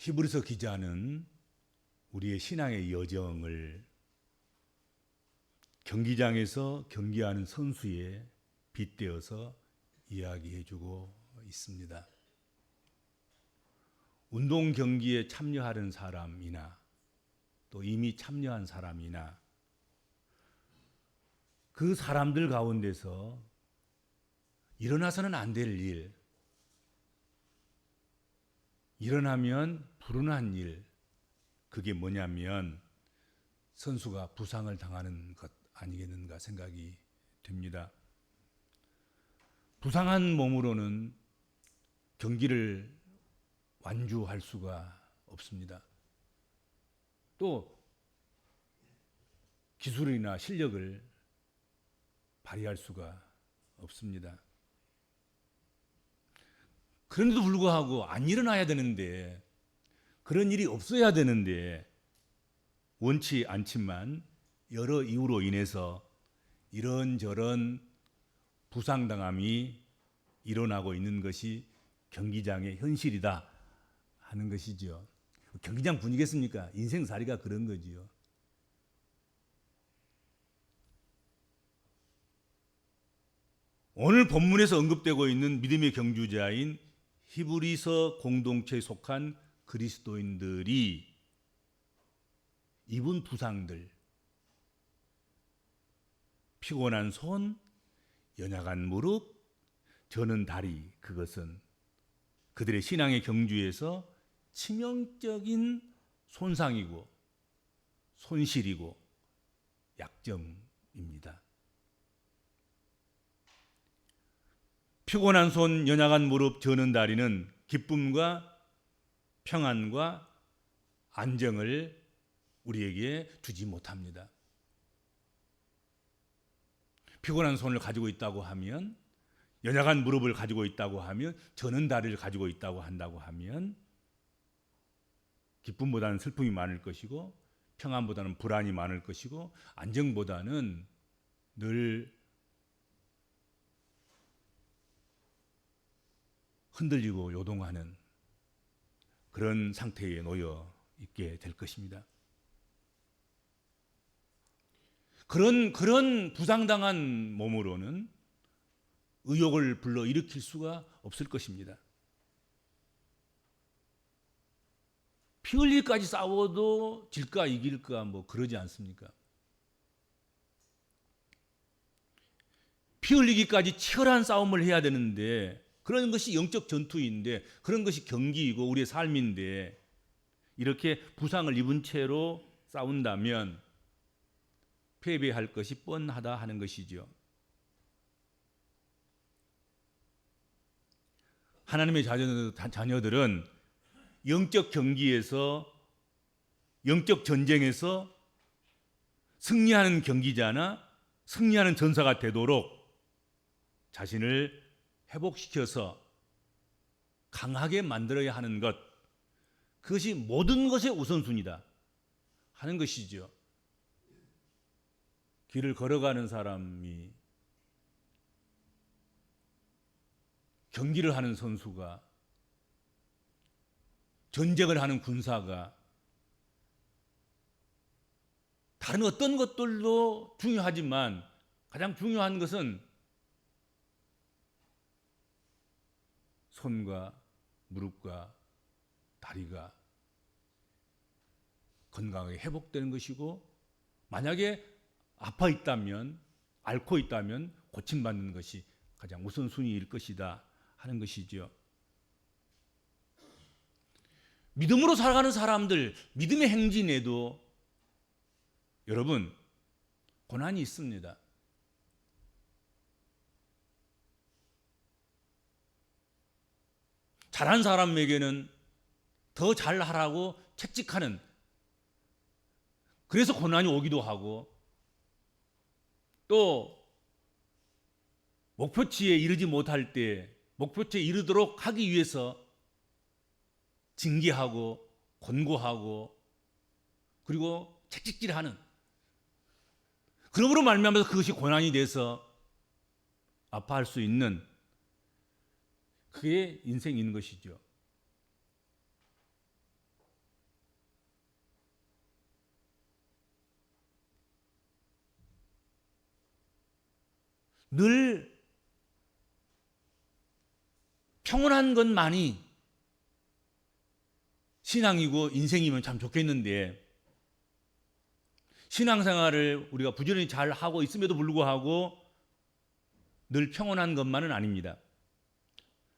히브리서 기자는 우리의 신앙의 여정을 경기장에서 경기하는 선수에 빗대어서 이야기해주고 있습니다. 운동 경기에 참여하는 사람이나 또 이미 참여한 사람이나 그 사람들 가운데서 일어나서는 안 될 일, 일어나면 불운한 일, 그게 뭐냐면 선수가 부상을 당하는 것 아니겠는가 생각이 됩니다. 부상한 몸으로는 경기를 완주할 수가 없습니다. 또 기술이나 실력을 발휘할 수가 없습니다. 그런데도 불구하고 안 일어나야 되는데, 그런 일이 없어야 되는데 원치 않지만 여러 이유로 인해서 이런저런 부상당함이 일어나고 있는 것이 경기장의 현실이다 하는 것이죠. 경기장 분위기겠습니까? 인생살이가 그런 거지요. 오늘 본문에서 언급되고 있는 믿음의 경주자인 히브리서 공동체에 속한 그리스도인들이 입은 부상들, 피곤한 손, 연약한 무릎, 저는 다리, 그것은 그들의 신앙의 경주에서 치명적인 손상이고 손실이고 약점입니다. 피곤한 손, 연약한 무릎, 저는 다리는 기쁨과 평안과 안정을 우리에게 주지 못합니다. 피곤한 손을 가지고 있다고 하면, 연약한 무릎을 가지고 있다고 하면, 저는 다리를 가지고 있다고 한다고 하면 기쁨보다는 슬픔이 많을 것이고, 평안보다는 불안이 많을 것이고, 안정보다는 늘 흔들리고 요동하는 그런 상태에 놓여 있게 될 것입니다. 그런 부상당한 몸으로는 의욕을 불러일으킬 수가 없을 것입니다. 피 흘릴까지 싸워도 질까 이길까 뭐 그러지 않습니까? 피 흘리기까지 치열한 싸움을 해야 되는데, 그런 것이 영적 전투인데, 그런 것이 경기이고 우리의 삶인데, 이렇게 부상을 입은 채로 싸운다면 패배할 것이 뻔하다 하는 것이죠. 하나님의 자녀들은 영적 경기에서, 영적 전쟁에서 승리하는 경기자나 승리하는 전사가 되도록 자신을 회복시켜서 강하게 만들어야 하는 것, 그것이 모든 것의 우선순위다 하는 것이죠. 길을 걸어가는 사람이, 경기를 하는 선수가, 전쟁을 하는 군사가, 다른 어떤 것들도 중요하지만 가장 중요한 것은 손과 무릎과 다리가 건강하게 회복되는 것이고, 만약에 아파 있다면, 앓고 있다면 고침받는 것이 가장 우선순위일 것이다 하는 것이죠. 믿음으로 살아가는 사람들, 믿음의 행진에도 여러분 고난이 있습니다. 잘한 사람에게는 더 잘하라고 채찍하는, 그래서 고난이 오기도 하고, 또 목표치에 이르지 못할 때 목표치에 이르도록 하기 위해서 징계하고 권고하고 그리고 채찍질하는, 그러므로 말미암아서 그것이 고난이 돼서 아파할 수 있는, 그게 인생인 것이죠. 늘 평온한 것만이 신앙이고 인생이면 참 좋겠는데, 신앙생활을 우리가 부지런히 잘 하고 있음에도 불구하고 늘 평온한 것만은 아닙니다.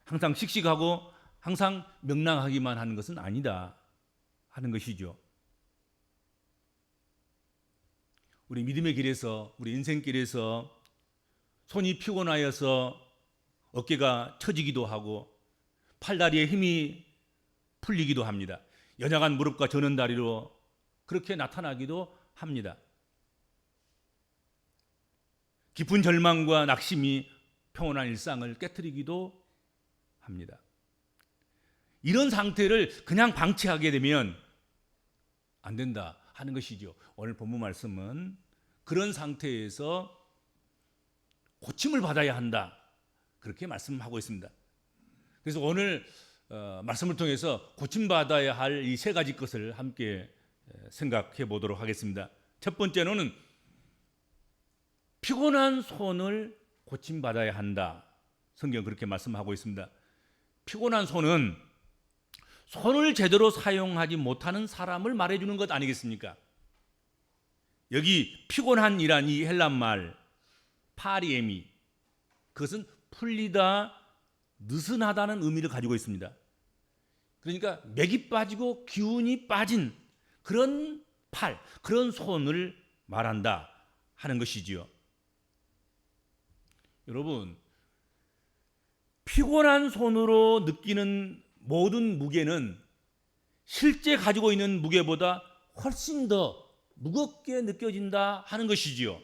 항상 씩씩하고 항상 명랑하기만 하는 것은 아니다 하는 것이죠. 우리 믿음의 길에서, 우리 인생길에서 손이 피곤하여서 어깨가 처지기도 하고 팔다리에 힘이 풀리기도 합니다. 연약한 무릎과 저는 다리로 그렇게 나타나기도 합니다. 깊은 절망과 낙심이 평온한 일상을 깨트리기도 합니다. 이런 상태를 그냥 방치하게 되면 안 된다 하는 것이죠. 오늘 본문 말씀은 그런 상태에서 고침을 받아야 한다, 그렇게 말씀하고 있습니다. 그래서 오늘 말씀을 통해서 고침받아야 할 이 세 가지 것을 함께 생각해 보도록 하겠습니다. 첫 번째로는 피곤한 손을 고침받아야 한다. 성경 그렇게 말씀하고 있습니다. 피곤한 손은 손을 제대로 사용하지 못하는 사람을 말해주는 것 아니겠습니까? 여기 피곤한이란 이 헬란말 파리에미, 그것은 풀리다, 느슨하다는 의미를 가지고 있습니다. 그러니까 맥이 빠지고 기운이 빠진 그런 팔, 그런 손을 말한다 하는 것이지요. 여러분, 피곤한 손으로 느끼는 모든 무게는 실제 가지고 있는 무게보다 훨씬 더 무겁게 느껴진다 하는 것이지요.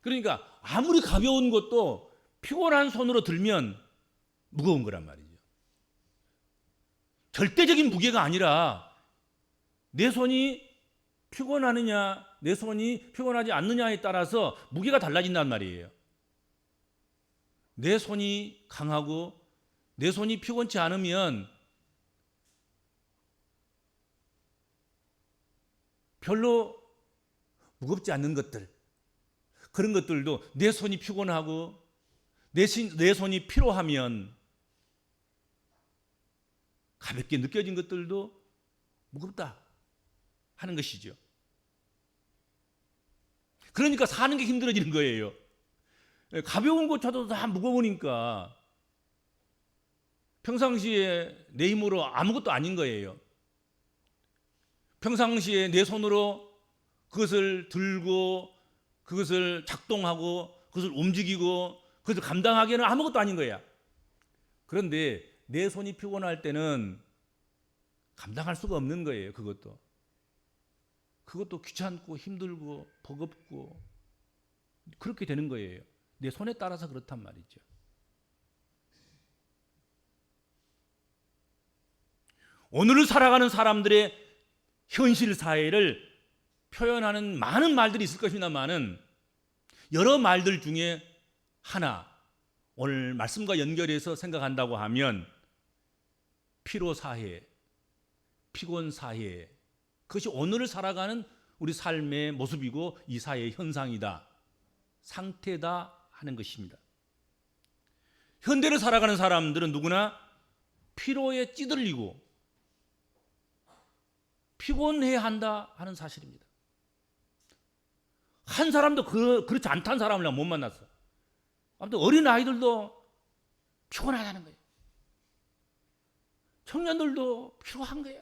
그러니까 아무리 가벼운 것도 피곤한 손으로 들면 무거운 거란 말이죠. 절대적인 무게가 아니라 내 손이 피곤하느냐, 내 손이 피곤하지 않느냐에 따라서 무게가 달라진단 말이에요. 내 손이 강하고 내 손이 피곤치 않으면 별로 무겁지 않는 것들, 그런 것들도 내 손이 피곤하고 내 손이 피로하면 가볍게 느껴진 것들도 무겁다 하는 것이죠. 그러니까 사는 게 힘들어지는 거예요. 가벼운 것조차도 다 무거우니까 평상시에 내 힘으로 아무것도 아닌 거예요. 평상시에 내 손으로 그것을 들고 그것을 작동하고 그것을 움직이고 그것을 감당하기에는 아무것도 아닌 거야. 그런데 내 손이 피곤할 때는 감당할 수가 없는 거예요. 그것도 귀찮고 힘들고 버겁고 그렇게 되는 거예요. 내 손에 따라서 그렇단 말이죠. 오늘을 살아가는 사람들의 현실 사회를 표현하는 많은 말들이 있을 것입니다만은 여러 말들 중에 하나, 오늘 말씀과 연결해서 생각한다고 하면 피로사회, 피곤사회, 그것이 오늘을 살아가는 우리 삶의 모습이고 이 사회의 현상이다, 상태다 하는 것입니다. 현대를 살아가는 사람들은 누구나 피로에 찌들리고 피곤해야 한다 하는 사실입니다. 한 사람도 그렇지 않다는 사람을 난 못 만났어. 아무튼 어린 아이들도 피곤하다는 거예요. 청년들도 피로한 거예요.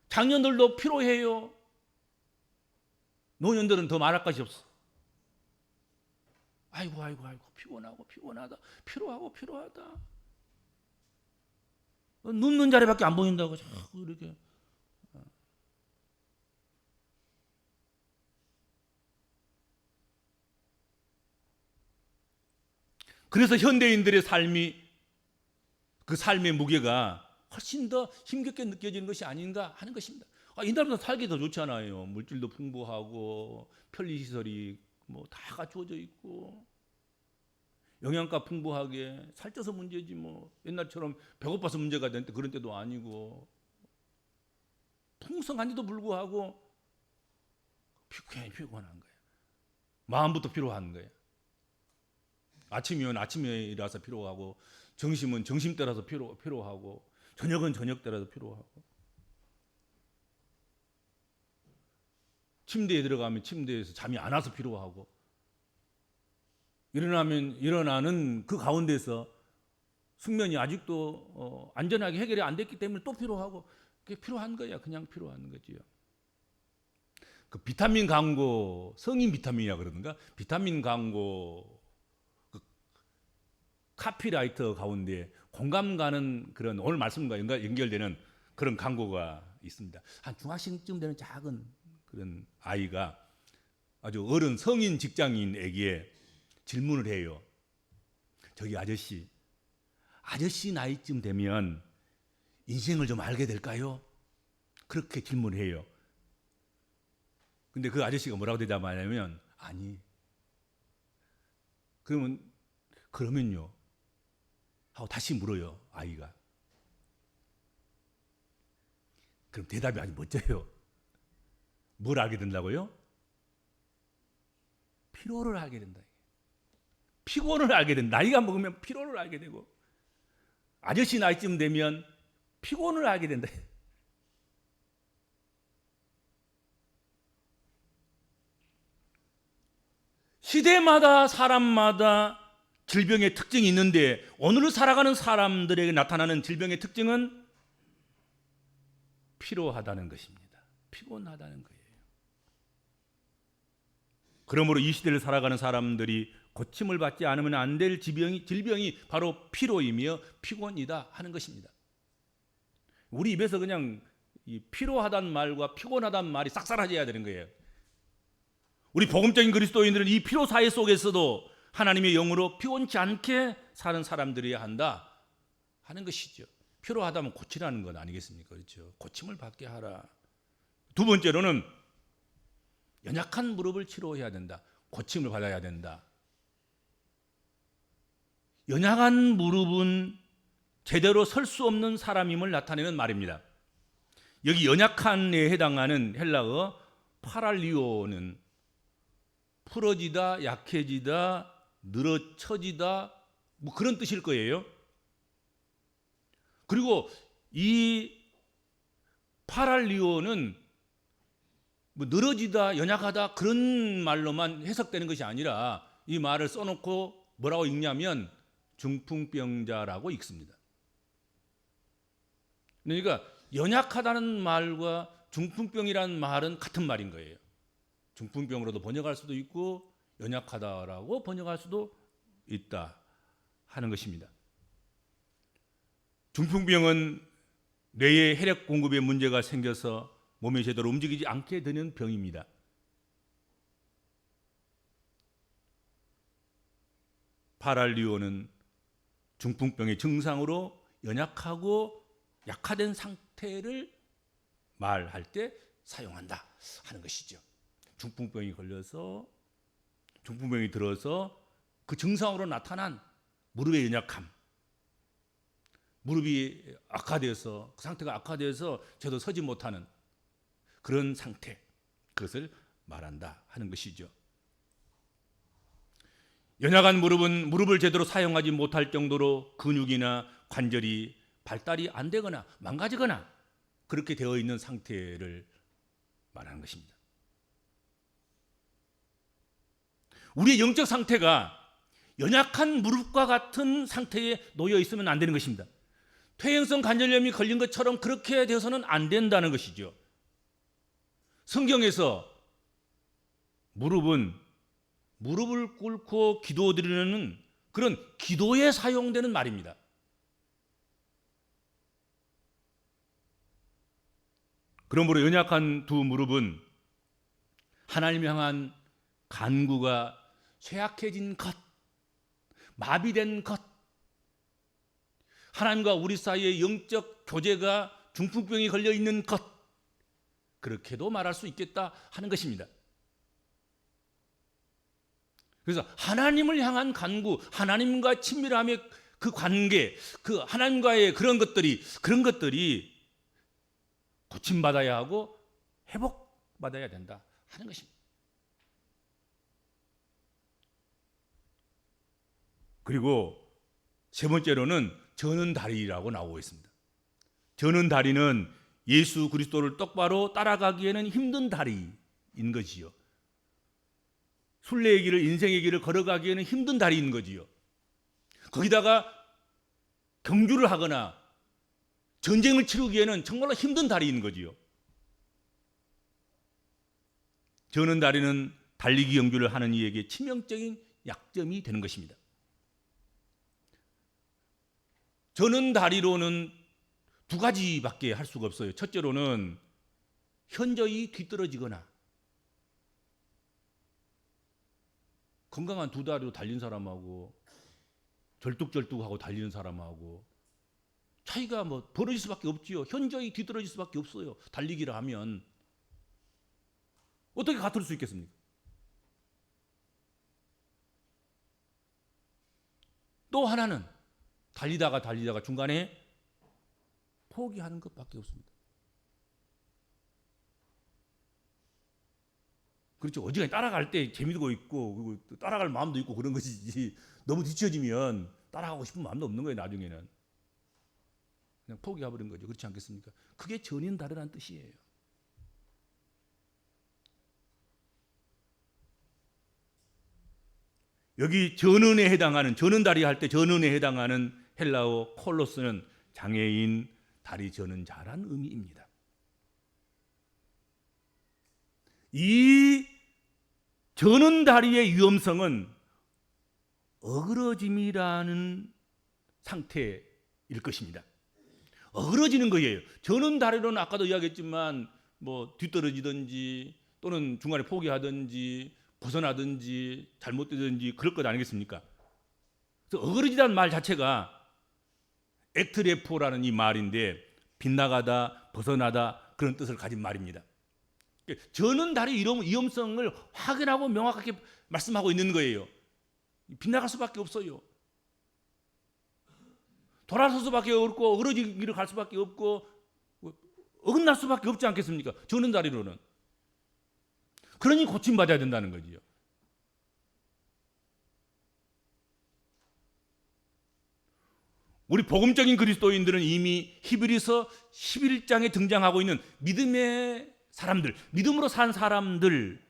장년들도 피로해요. 노년들은 더 말할 것이 없어. 아이고 피곤하고 피곤하다, 피로하고 피로하다. 눕는 자리밖에 안 보인다고 자꾸 이렇게. 그래서 현대인들의 삶이, 그 삶의 무게가 훨씬 더 힘겹게 느껴지는 것이 아닌가 하는 것입니다. 이날보다 살기 더 좋잖아요. 물질도 풍부하고 편리시설이 뭐 다 갖추어져 있고 영양가 풍부하게, 살쪄서 문제지 뭐 옛날처럼 배고파서 문제가 되는데 그런 때도 아니고 풍성한데도 불구하고 피곤한 거예요. 마음부터 피로한 거예요. 아침이면 아침이라서 피로하고, 점심은 점심 때라서 피로하고, 저녁은 저녁 때라서 피로하고, 침대에 들어가면 침대에서 잠이 안 와서 피로하고, 일어나는 그 가운데서 숙면이 아직도 안전하게 해결이 안 됐기 때문에 또 피로하고, 그게 피로한 거야. 그냥 피로한 거지요. 그 비타민 광고, 성인 비타민이라 그러던가, 비타민 광고, 그 카피라이터 가운데 공감 가는 그런 오늘 말씀과 연결되는 그런 광고가 있습니다. 한 중학생쯤 되는 작은 그런 아이가 아주 어른 성인 직장인에게 질문을 해요. 저기 아저씨 나이쯤 되면 인생을 좀 알게 될까요? 그렇게 질문해요. 근데 그 아저씨가 뭐라고 대답하냐면, 아니. 그러면요 하고 다시 물어요, 아이가. 그럼 대답이 아주 멋져요. 뭘 알게 된다고요? 피로를 알게 된다. 피곤을 알게 된다. 나이가 먹으면 피로를 알게 되고, 아저씨 나이쯤 되면 피곤을 알게 된다. 시대마다 사람마다 질병의 특징이 있는데, 오늘 살아가는 사람들에게 나타나는 질병의 특징은 피로하다는 것입니다. 피곤하다는 거예요. 그러므로 이 시대를 살아가는 사람들이 고침을 받지 않으면 안 될 질병이 바로 피로이며 피곤이다 하는 것입니다. 우리 입에서 그냥 이 피로하다는 말과 피곤하다는 말이 싹 사라져야 되는 거예요. 우리 복음적인 그리스도인들은 이 피로 사회 속에서도 하나님의 영으로 피곤치 않게 사는 사람들이어야 한다 하는 것이죠. 피로하다면 고치라는 건 아니겠습니까? 그렇죠. 고침을 받게 하라. 두 번째로는 연약한 무릎을 치료해야 된다. 고침을 받아야 된다. 연약한 무릎은 제대로 설 수 없는 사람임을 나타내는 말입니다. 여기 연약한에 해당하는 헬라어 파랄리오는 풀어지다, 약해지다, 늘어쳐지다, 뭐 그런 뜻일 거예요. 그리고 이 파랄리오는 뭐 늘어지다, 연약하다 그런 말로만 해석되는 것이 아니라, 이 말을 써놓고 뭐라고 읽냐면 중풍병자라고 읽습니다. 그러니까 연약하다는 말과 중풍병이라는 말은 같은 말인 거예요. 중풍병으로도 번역할 수도 있고 연약하다라고 번역할 수도 있다 하는 것입니다. 중풍병은 뇌에 혈액 공급에 문제가 생겨서 몸이 제대로 움직이지 않게 되는 병입니다. 파랄리오는 중풍병의 증상으로 연약하고 약화된 상태를 말할 때 사용한다 하는 것이죠. 중풍병이 들어서 그 증상으로 나타난 무릎의 연약함, 무릎이 악화돼서, 그 상태가 악화돼서 저도 서지 못하는 그런 상태, 그것을 말한다 하는 것이죠. 연약한 무릎은 무릎을 제대로 사용하지 못할 정도로 근육이나 관절이 발달이 안 되거나 망가지거나 그렇게 되어 있는 상태를 말하는 것입니다. 우리의 영적 상태가 연약한 무릎과 같은 상태에 놓여 있으면 안 되는 것입니다. 퇴행성 관절염이 걸린 것처럼 그렇게 되어서는 안 된다는 것이죠. 성경에서 무릎은 무릎을 꿇고 기도드리는 그런 기도에 사용되는 말입니다. 그러므로 연약한 두 무릎은 하나님 향한 간구가 쇠약해진 것, 마비된 것, 하나님과 우리 사이의 영적 교제가 중풍병이 걸려 있는 것, 그렇게도 말할 수 있겠다 하는 것입니다. 그래서 하나님을 향한 간구, 하나님과 친밀함의 그 관계, 그 하나님과의 그런 것들이 고침받아야 하고 회복받아야 된다 하는 것입니다. 그리고 세 번째로는 저는 다리라고 나오고 있습니다. 저는 다리는 예수 그리스도를 똑바로 따라가기에는 힘든 다리인 거지요. 순례의 길을, 인생의 길을 걸어가기에는 힘든 다리인 거지요. 거기다가 경주를 하거나 전쟁을 치르기에는 정말로 힘든 다리인 거지요. 저는 다리는 달리기 경주를 하는 이에게 치명적인 약점이 되는 것입니다. 저는 다리로는 두 가지밖에 할 수가 없어요. 첫째로는 현저히 뒤떨어지거나, 건강한 두 다리로 달린 사람하고 절뚝절뚝하고 달리는 사람하고 차이가 뭐 벌어질 수밖에 없지요. 현저히 뒤떨어질 수밖에 없어요. 달리기를 하면 어떻게 같을 수 있겠습니까? 또 하나는 달리다가 중간에 포기하는 것밖에 없습니다. 그렇죠. 어지간히 따라갈 때 재미도 있고 그리고 따라갈 마음도 있고 그런 것이지, 너무 뒤처지면 따라가고 싶은 마음도 없는 거예요. 나중에는 그냥 포기해버린 거죠. 그렇지 않겠습니까? 그게 전인 다르라는 뜻이에요. 여기 전은에 해당하는, 전은 다리 할 때 전은에 해당하는 헬라어 콜로스는 장애인, 다리 저는 자란 의미입니다. 이 저는 다리의 위험성은 어그러짐이라는 상태일 것입니다. 어그러지는 거예요. 저는 다리로는 아까도 이야기했지만 뭐 뒤떨어지든지 또는 중간에 포기하든지 벗어나든지 잘못되든지 그럴 것 아니겠습니까? 그래서 어그러지다는 말 자체가 액트레포라는 이 말인데 빗나가다, 벗어나다 그런 뜻을 가진 말입니다. 저는 다리 위험성을 확연하고 명확하게 말씀하고 있는 거예요. 빗나갈 수밖에 없어요. 돌아설 수밖에 없고 어그러지기를 갈 수밖에 없고 어긋날 수밖에 없지 않겠습니까? 저는 다리로는. 그러니 고침받아야 된다는 거지요. 우리 복음적인 그리스도인들은 이미 히브리서 11장에 등장하고 있는 믿음의 사람들, 믿음으로 산 사람들,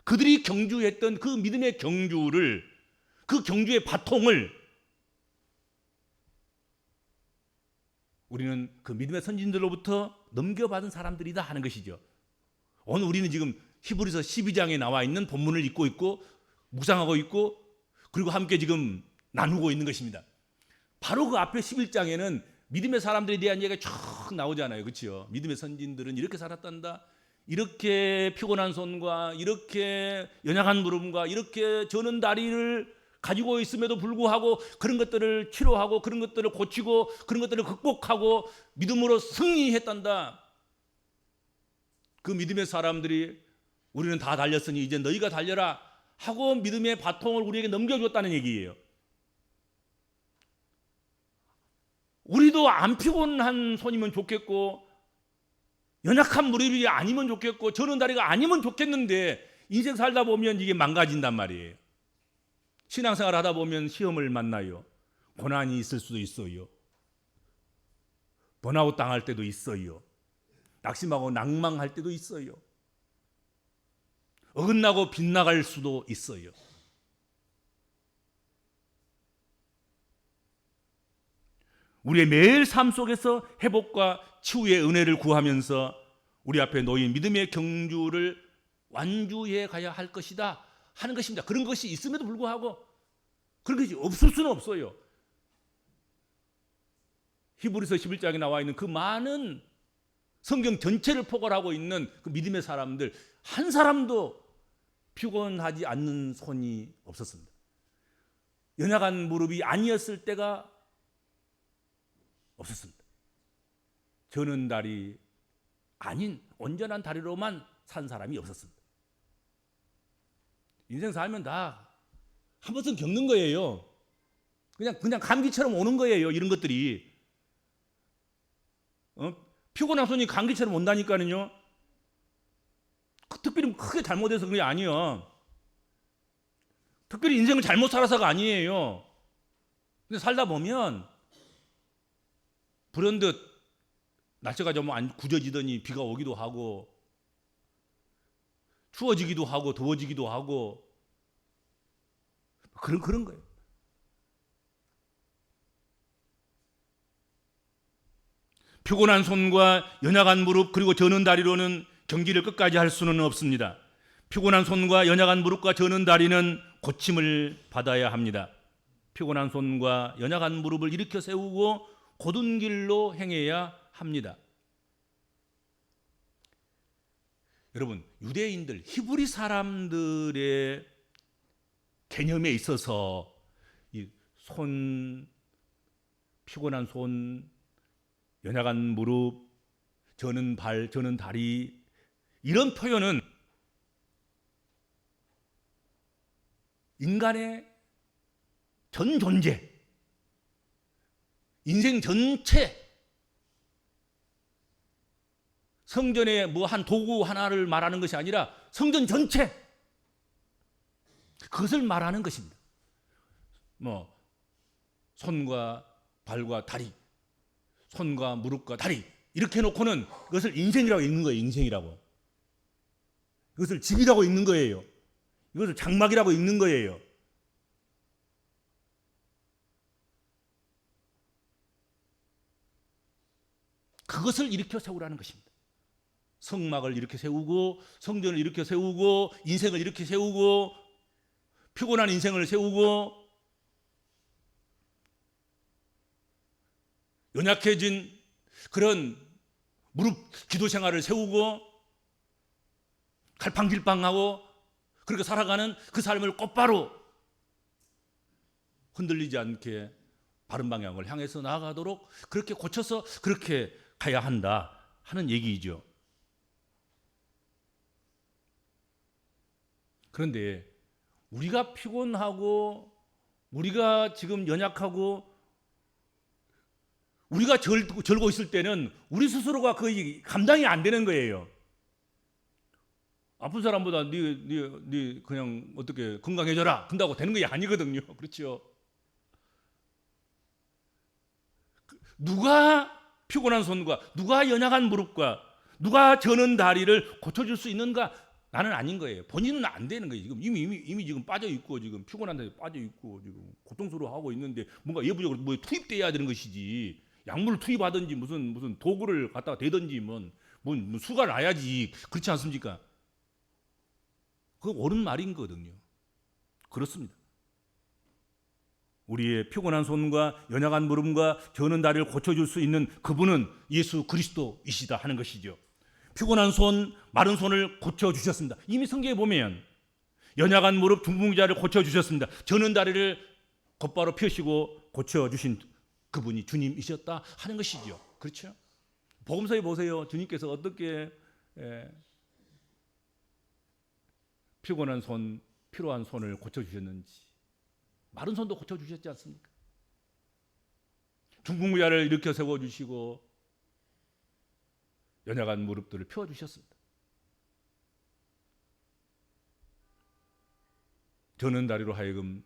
그들이 경주했던 그 믿음의 경주를, 그 경주의 바통을 우리는 그 믿음의 선진들로부터 넘겨받은 사람들이다 하는 것이죠. 오늘 우리는 지금 히브리서 12장에 나와 있는 본문을 읽고 있고 묵상하고 있고 그리고 함께 지금 나누고 있는 것입니다. 바로 그 앞에 11장에는 믿음의 사람들에 대한 이야기가 쭉 나오잖아요. 그렇죠? 믿음의 선진들은 이렇게 살았단다. 이렇게 피곤한 손과 이렇게 연약한 무릎과 이렇게 저는 다리를 가지고 있음에도 불구하고 그런 것들을 치료하고 그런 것들을 고치고 그런 것들을 극복하고 믿음으로 승리했단다. 그 믿음의 사람들이 우리는 다 달렸으니 이제 너희가 달려라 하고 믿음의 바통을 우리에게 넘겨줬다는 얘기예요. 우리도 안 피곤한 손이면 좋겠고 연약한 무릎이 아니면 좋겠고 저는 다리가 아니면 좋겠는데 인생 살다 보면 이게 망가진단 말이에요. 신앙생활 하다 보면 시험을 만나요. 고난이 있을 수도 있어요. 번아웃 당할 때도 있어요. 낙심하고 낭망할 때도 있어요. 어긋나고 빗나갈 수도 있어요. 우리의 매일 삶 속에서 회복과 치유의 은혜를 구하면서 우리 앞에 놓인 믿음의 경주를 완주해 가야 할 것이다 하는 것입니다. 그런 것이 있음에도 불구하고 그런 것이 없을 수는 없어요. 히브리서 11장에 나와 있는 그 많은 성경 전체를 포괄하고 있는 그 믿음의 사람들 한 사람도 피곤하지 않는 손이 없었습니다. 연약한 무릎이 아니었을 때가 없었습니다. 저는 다리 아닌 온전한 다리로만 산 사람이 없었습니다. 인생 살면 다 한 번쯤 겪는 거예요. 그냥 감기처럼 오는 거예요. 이런 것들이. 피곤한 손이 감기처럼 온다니까요. 특별히 크게 잘못해서 그게 아니에요. 특별히 인생을 잘못 살아서가 아니에요. 근데 살다 보면 불현듯 날씨가 좀 안 굳어지더니 비가 오기도 하고 추워지기도 하고 더워지기도 하고 그런 거예요. 피곤한 손과 연약한 무릎 그리고 저는 다리로는 경기를 끝까지 할 수는 없습니다. 피곤한 손과 연약한 무릎과 저는 다리는 고침을 받아야 합니다. 피곤한 손과 연약한 무릎을 일으켜 세우고 곧은 길로 행해야 합니다. 여러분, 유대인들, 히브리 사람들의 개념에 있어서 이 손, 피곤한 손, 연약한 무릎, 저는 발, 저는 다리 이런 표현은 인간의 전 존재, 인생 전체, 성전의 뭐 한 도구 하나를 말하는 것이 아니라 성전 전체, 그것을 말하는 것입니다. 뭐 손과 발과 다리, 손과 무릎과 다리 이렇게 해놓고는 그것을 인생이라고 읽는 거예요. 인생이라고. 이것을 집이라고 읽는 거예요. 이것을 장막이라고 읽는 거예요. 그것을 일으켜 세우라는 것입니다. 성막을 이렇게 세우고 성전을 이렇게 세우고 인생을 이렇게 세우고 피곤한 인생을 세우고 연약해진 그런 무릎 기도 생활을 세우고 갈팡질팡하고 그렇게 살아가는 그 삶을 곧바로 흔들리지 않게 바른 방향을 향해서 나아가도록 그렇게 고쳐서 그렇게 가야 한다 하는 얘기이죠. 그런데 우리가 피곤하고 우리가 지금 연약하고 우리가 절고 있을 때는 우리 스스로가 거의 감당이 안 되는 거예요. 아픈 사람보다 네 그냥 어떻게 건강해져라 한다고 되는 게 아니거든요. 그렇죠? 누가 피곤한 손과 누가 연약한 무릎과 누가 저는 다리를 고쳐줄 수 있는가? 나는 아닌 거예요. 본인은 안 되는 거예요. 지금 이미 지금 빠져 있고 지금 피곤한 데 빠져 있고 지금 고통스러워하고 있는데 뭔가 예부적으로 뭐 투입돼야 되는 것이지. 약물을 투입하든지 무슨 도구를 갖다가 대든지 뭔 수가 나야지. 그렇지 않습니까? 그건 옳은 말인 거거든요. 그렇습니다. 우리의 피곤한 손과 연약한 무릎과 저는 다리를 고쳐줄 수 있는 그분은 예수 그리스도이시다 하는 것이죠. 피곤한 손, 마른 손을 고쳐주셨습니다. 이미 성경에 보면 연약한 무릎, 중풍자를 고쳐주셨습니다. 저는 다리를 곧바로 펴시고 고쳐주신 그분이 주님이셨다 하는 것이죠. 그렇죠? 복음서에 보세요. 주님께서 어떻게 피곤한 손, 피로한 손을 고쳐주셨는지. 마른 손도 고쳐주셨지 않습니까? 중풍자를 일으켜 세워주시고 연약한 무릎들을 펴주셨습니다. 저는 다리로 하여금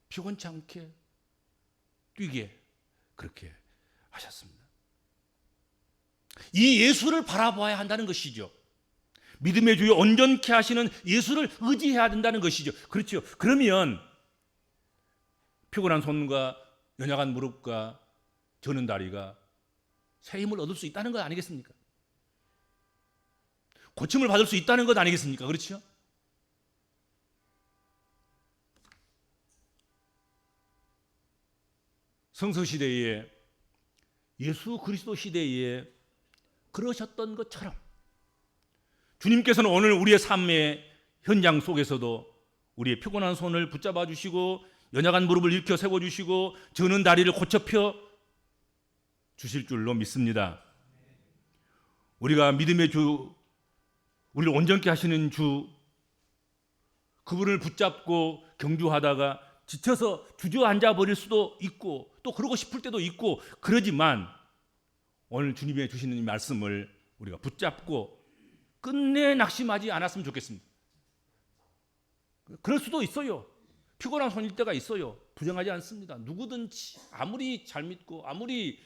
피곤치 않게 뛰게 그렇게 하셨습니다. 이 예수를 바라봐야 한다는 것이죠. 믿음의 주요 온전케 하시는 예수를 의지해야 된다는 것이죠. 그렇죠. 그러면 피곤한 손과 연약한 무릎과 저는 다리가 새 힘을 얻을 수 있다는 것 아니겠습니까? 고침을 받을 수 있다는 것 아니겠습니까? 그렇죠? 성서시대에 예수 그리스도 시대에 그러셨던 것처럼 주님께서는 오늘 우리의 삶의 현장 속에서도 우리의 피곤한 손을 붙잡아 주시고 연약한 무릎을 일으켜 세워주시고 저는 다리를 고쳐 펴 주실 줄로 믿습니다. 우리가 믿음의 주, 우리를 온전케 하시는 주, 그분을 붙잡고 경주하다가 지쳐서 주저앉아 버릴 수도 있고 또 그러고 싶을 때도 있고 그러지만 오늘 주님이 주시는 이 말씀을 우리가 붙잡고 끝내 낙심하지 않았으면 좋겠습니다. 그럴 수도 있어요. 피곤한 손일 때가 있어요. 부정하지 않습니다. 누구든지 아무리 잘 믿고 아무리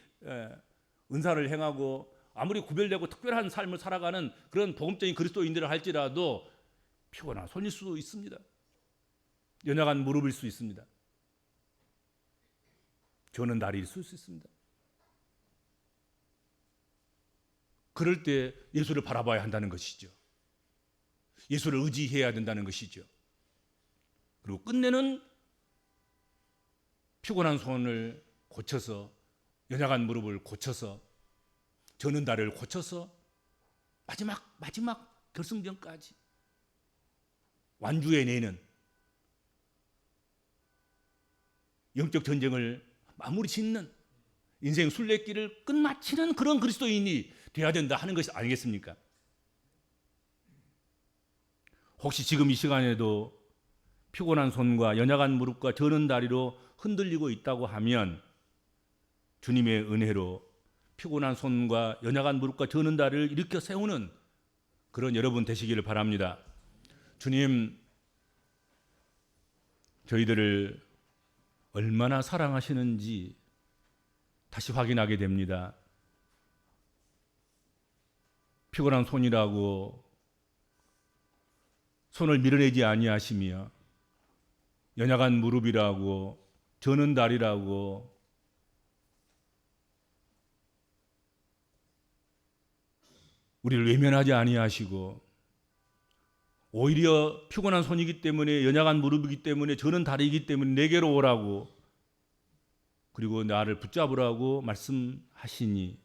은사를 행하고 아무리 구별되고 특별한 삶을 살아가는 그런 복음적인 그리스도인들을 할지라도 피곤한 손일 수도 있습니다. 연약한 무릎일 수 있습니다. 저는 다리일 수 있습니다. 그럴 때 예수를 바라봐야 한다는 것이죠. 예수를 의지해야 된다는 것이죠. 그리고 끝내는 피곤한 손을 고쳐서, 연약한 무릎을 고쳐서, 저는 다리를 고쳐서 마지막 결승전까지 완주해내는 영적 전쟁을 마무리 짓는 인생 순례길을 끝마치는 그런 그리스도인이 돼야 된다 하는 것이 아니겠습니까? 혹시 지금 이 시간에도 피곤한 손과 연약한 무릎과 저는 다리로 흔들리고 있다고 하면 주님의 은혜로 피곤한 손과 연약한 무릎과 저는 다리를 일으켜 세우는 그런 여러분 되시기를 바랍니다. 주님, 저희들을 얼마나 사랑하시는지 다시 확인하게 됩니다. 피곤한 손이라고 손을 밀어내지 아니하시며, 연약한 무릎이라고, 저는 다리라고 우리를 외면하지 아니하시고, 오히려 피곤한 손이기 때문에, 연약한 무릎이기 때문에, 저는 다리이기 때문에 내게로 오라고, 그리고 나를 붙잡으라고 말씀하시니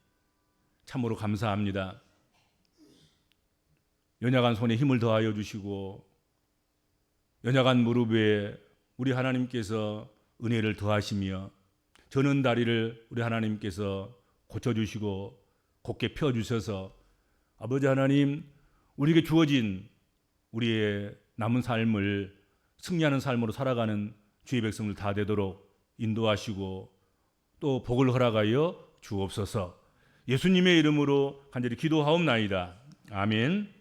참으로 감사합니다. 연약한 손에 힘을 더하여 주시고 연약한 무릎에 우리 하나님께서 은혜를 더하시며 저는 다리를 우리 하나님께서 고쳐주시고 곧게 펴주셔서 아버지 하나님, 우리에게 주어진 우리의 남은 삶을 승리하는 삶으로 살아가는 주의 백성들 다 되도록 인도하시고 또 복을 허락하여 주옵소서. 예수님의 이름으로 간절히 기도하옵나이다. 아멘.